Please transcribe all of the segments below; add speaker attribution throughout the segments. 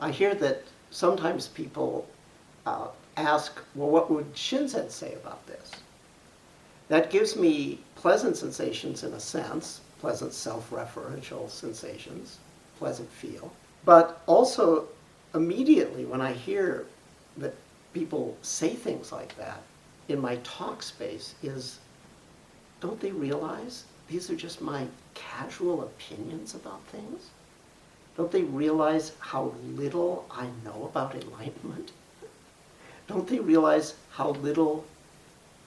Speaker 1: I hear that sometimes people ask, well, what would Shinzen say about this? That gives me pleasant sensations in a sense, pleasant self-referential sensations, pleasant feel. But also, immediately when I hear that people say things like that in my talk space is, don't they realize these are just my casual opinions about things? Don't they realize how little I know about enlightenment? Don't they realize how little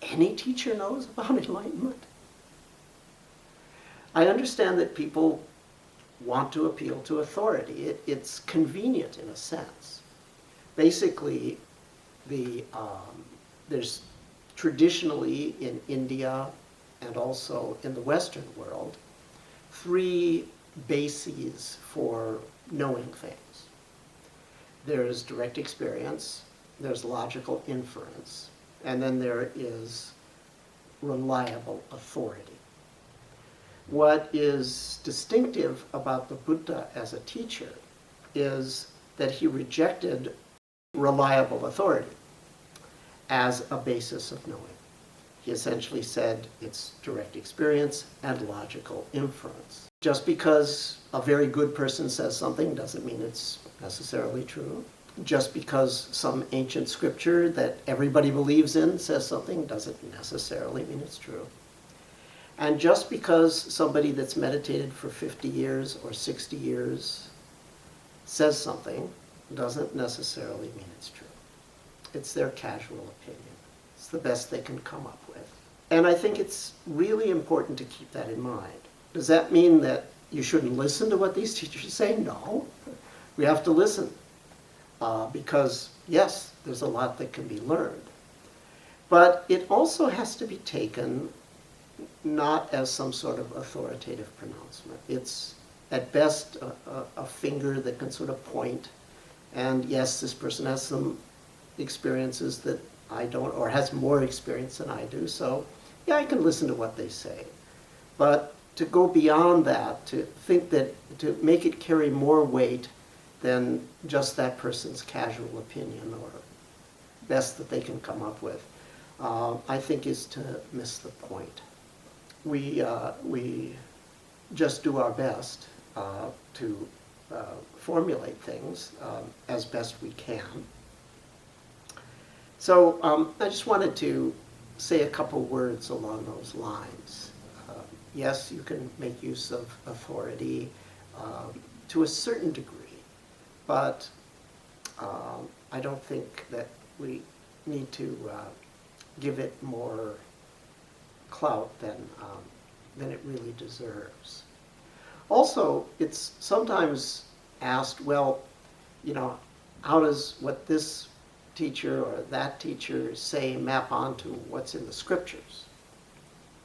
Speaker 1: any teacher knows about enlightenment? I understand that people want to appeal to authority. It's convenient in a sense. Basically, there's traditionally in India and also in the Western world, three bases for knowing things. There's direct experience, there's logical inference, and then there is reliable authority. What is distinctive about the Buddha as a teacher is that he rejected reliable authority as a basis of knowing. He essentially said it's direct experience and logical inference. Just because a very good person says something doesn't mean it's necessarily true. Just because some ancient scripture that everybody believes in says something doesn't necessarily mean it's true. And just because somebody that's meditated for 50 years or 60 years says something doesn't necessarily mean it's true. It's their casual opinion. It's the best they can come up with. And I think it's really important to keep that in mind. Does that mean that you shouldn't listen to what these teachers say? No. We have to listen. Because, yes, there's a lot that can be learned. But it also has to be taken not as some sort of authoritative pronouncement. It's, at best, a finger that can sort of point. And yes, this person has some experiences that I don't, or has more experience than I do, so yeah, I can listen to what they say. But to go beyond that, to think that, to make it carry more weight than just that person's casual opinion or best that they can come up with, I think is to miss the point. We just do our best to formulate things as best we can. So I just wanted to say a couple words along those lines. Yes, you can make use of authority to a certain degree, but I don't think that we need to give it more clout than it really deserves. Also, it's sometimes asked, well, you know, how does what this teacher or that teacher say map onto what's in the scriptures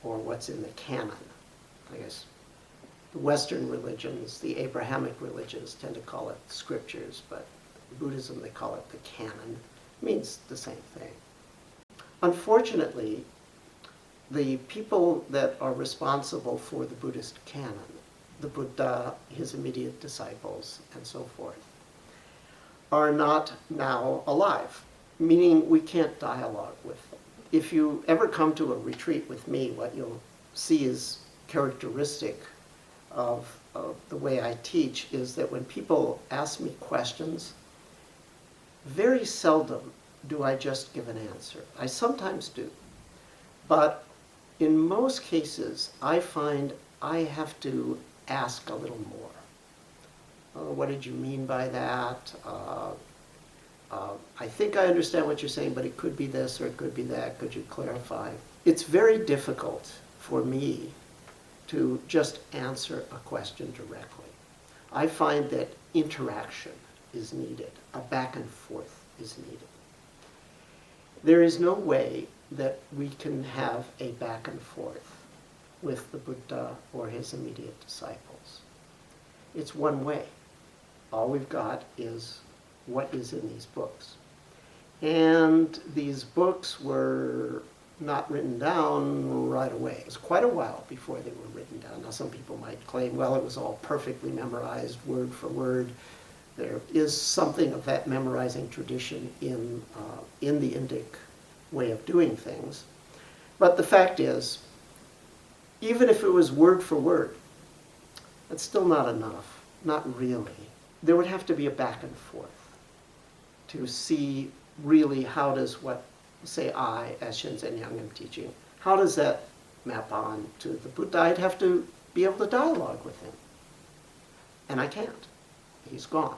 Speaker 1: or what's in the canon? I guess the Western religions, the Abrahamic religions, tend to call it scriptures, but Buddhism, they call it the canon. It means the same thing. Unfortunately, the people that are responsible for the Buddhist canon, the Buddha, his immediate disciples, and so forth, are not now alive, meaning we can't dialogue with them. If you ever come to a retreat with me, what you'll see is characteristic of the way I teach is that when people ask me questions, very seldom do I just give an answer. I sometimes do, but in most cases, I find I have to ask a little more. What did you mean by that? I think I understand what you're saying, but it could be this or it could be that. Could you clarify? It's very difficult for me to just answer a question directly. I find that interaction is needed. A back and forth is needed. There is no way that we can have a back and forth with the Buddha or his immediate disciples. It's one way. All we've got is what is in these books. And these books were not written down right away. It was quite a while before they were written down. Now some people might claim, well, it was all perfectly memorized word for word. There is something of that memorizing tradition in the Indic way of doing things. But the fact is, even if it was word for word, it's still not enough, not really. There would have to be a back and forth to see really how does what, say I, as Shinzen Young am teaching, how does that map on to the Buddha? I'd have to be able to dialogue with him. And I can't. He's gone.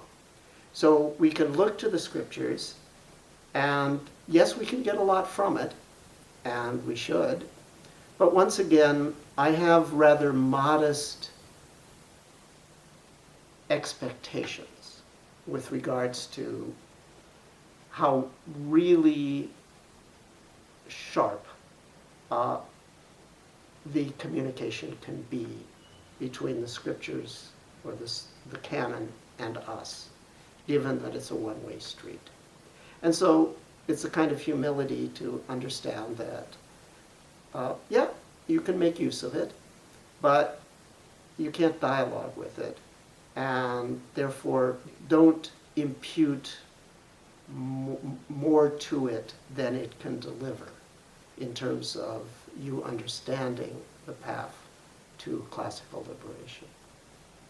Speaker 1: So we can look to the scriptures, and yes, we can get a lot from it, and we should. But once again, I have rather modest expectations with regards to how really sharp the communication can be between the scriptures or the canon and us, given that it's a one-way street. And so it's a kind of humility to understand that, yeah, you can make use of it, but you can't dialogue with it, and therefore don't impute more to it than it can deliver in terms of you understanding the path to classical liberation.